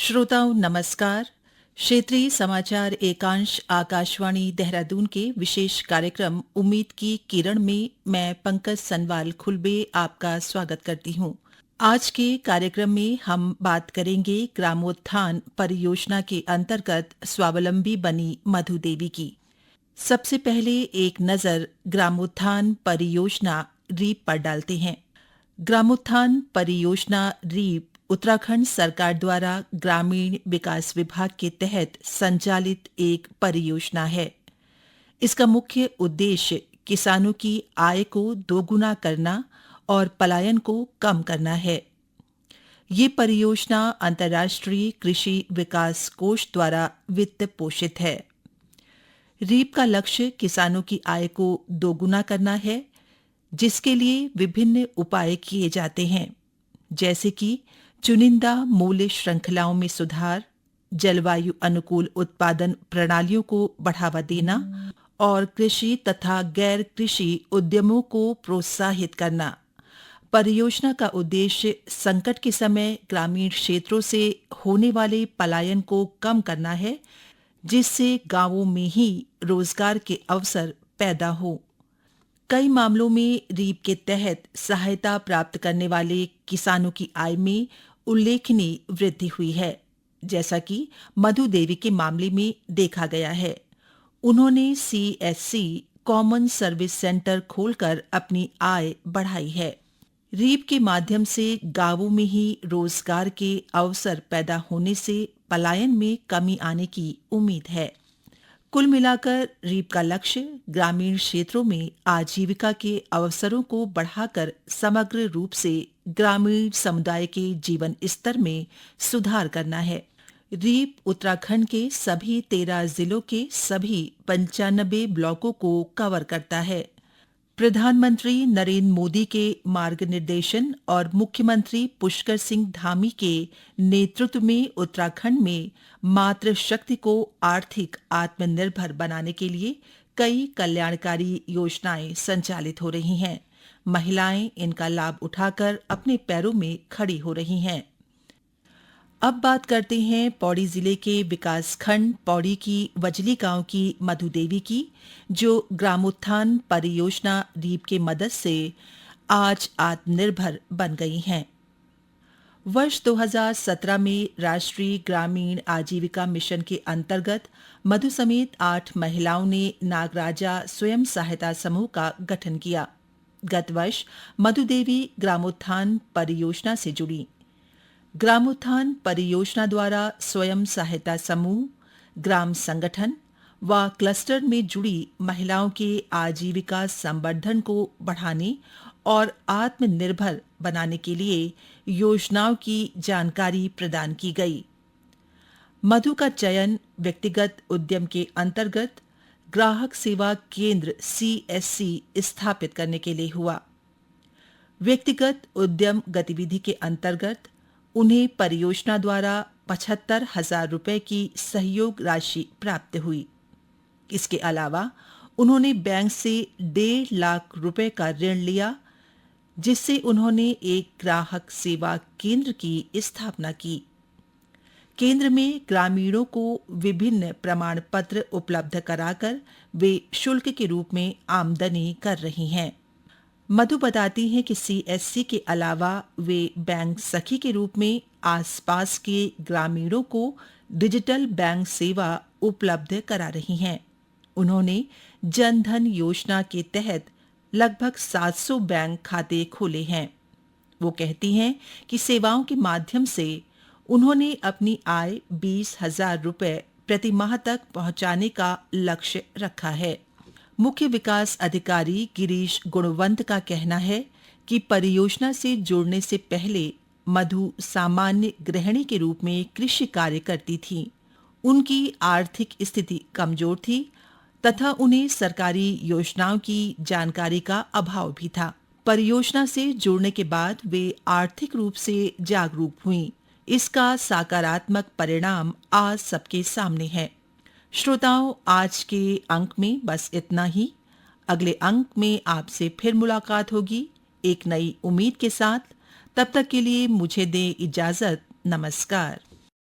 श्रोताओं नमस्कार। क्षेत्रीय समाचार एकांश आकाशवाणी देहरादून के विशेष कार्यक्रम उम्मीद की किरण में मैं पंकज सनवाल खुलबे आपका स्वागत करती हूं। आज के कार्यक्रम में हम बात करेंगे ग्रामोत्थान परियोजना के अंतर्गत स्वावलंबी बनी मधु देवी की। सबसे पहले एक नजर ग्रामोत्थान परियोजना रीप पर डालते हैं। ग्रामोत्थान परियोजना रीप उत्तराखंड सरकार द्वारा ग्रामीण विकास विभाग के तहत संचालित एक परियोजना है। इसका मुख्य उद्देश्य किसानों की आय को दोगुना करना और पलायन को कम करना है। ये परियोजना अंतर्राष्ट्रीय कृषि विकास कोष द्वारा वित्त पोषित है। रीप का लक्ष्य किसानों की आय को दोगुना करना है, जिसके लिए विभिन्न उपाय किए जाते हैं, जैसे कि चुनिंदा मूल्य श्रृंखलाओं में सुधार, जलवायु अनुकूल उत्पादन प्रणालियों को बढ़ावा देना और कृषि तथा गैर कृषि उद्यमों को प्रोत्साहित करना। परियोजना का उद्देश्य संकट के समय ग्रामीण क्षेत्रों से होने वाले पलायन को कम करना है, जिससे गांवों में ही रोजगार के अवसर पैदा हो। कई मामलों में रीप के तहत सहायता प्राप्त करने वाले किसानों की आय में उल्लेखनीय वृद्धि हुई है, जैसा कि मधु देवी के मामले में देखा गया है। उन्होंने सीएससी कॉमन सर्विस सेंटर खोलकर अपनी आय बढ़ाई है। रीप के माध्यम से गांवों में ही रोजगार के अवसर पैदा होने से पलायन में कमी आने की उम्मीद है। कुल मिलाकर रीप का लक्ष्य ग्रामीण क्षेत्रों में आजीविका के अवसरों को बढ़ाकर समग्र रूप से ग्रामीण समुदाय के जीवन स्तर में सुधार करना है। रीप उत्तराखंड के सभी 13 जिलों के सभी 95 ब्लॉकों को कवर करता है। प्रधानमंत्री नरेंद्र मोदी के मार्गनिर्देशन और मुख्यमंत्री पुष्कर सिंह धामी के नेतृत्व में उत्तराखंड में मातृशक्ति को आर्थिक आत्मनिर्भर बनाने के लिए कई कल्याणकारी योजनाएं संचालित हो रही हैं। महिलाएं इनका लाभ उठाकर अपने पैरों में खड़ी हो रही हैं। अब बात करते हैं पौड़ी जिले के विकास खंड पौड़ी की वजली गांव की मधु देवी की, जो ग्रामोत्थान परियोजना रीप के मदद से आज आत्मनिर्भर बन गई हैं। वर्ष 2017 में राष्ट्रीय ग्रामीण आजीविका मिशन के अंतर्गत मधु समेत 8 महिलाओं ने नागराजा स्वयं सहायता समूह का गठन किया। गत वर्ष मधु देवी ग्रामोत्थान परियोजना से जुड़ी। ग्रामोत्थान परियोजना द्वारा स्वयं सहायता समूह, ग्राम संगठन व क्लस्टर में जुड़ी महिलाओं के आजीविका संवर्धन को बढ़ाने और आत्मनिर्भर बनाने के लिए योजनाओं की जानकारी प्रदान की गई। मधु का चयन व्यक्तिगत उद्यम के अंतर्गत ग्राहक सेवा केंद्र सीएससी स्थापित करने के लिए हुआ। व्यक्तिगत उद्यम गतिविधि के अंतर्गत उन्हें परियोजना द्वारा 75,000 रुपए की सहयोग राशि प्राप्त हुई। इसके अलावा उन्होंने बैंक से 1.5 लाख रुपए का ऋण लिया, जिससे उन्होंने एक ग्राहक सेवा केंद्र की स्थापना की। केंद्र में ग्रामीणों को विभिन्न प्रमाण पत्र उपलब्ध कराकर वे शुल्क के रूप में आमदनी कर रही हैं। मधु बताती हैं कि सीएससी के अलावा वे बैंक सखी के रूप में आसपास के ग्रामीणों को डिजिटल बैंक सेवा उपलब्ध करा रही हैं। उन्होंने जन धन योजना के तहत लगभग 700 बैंक खाते खोले हैं। वो कहती हैं कि सेवाओं के माध्यम से उन्होंने अपनी आय 20,000 रुपए प्रति माह तक पहुंचाने का लक्ष्य रखा है। मुख्य विकास अधिकारी गिरीश गुणवंत का कहना है कि परियोजना से जुड़ने से पहले मधु सामान्य गृहिणी के रूप में कृषि कार्य करती थी। उनकी आर्थिक स्थिति कमजोर थी तथा उन्हें सरकारी योजनाओं की जानकारी का अभाव भी था। परियोजना से जुड़ने के बाद वे आर्थिक रूप से जागरूक हुईं। इसका सकारात्मक परिणाम आज सबके सामने है। श्रोताओं, आज के अंक में बस इतना ही। अगले अंक में आपसे फिर मुलाकात होगी एक नई उम्मीद के साथ। तब तक के लिए मुझे दें इजाजत। नमस्कार।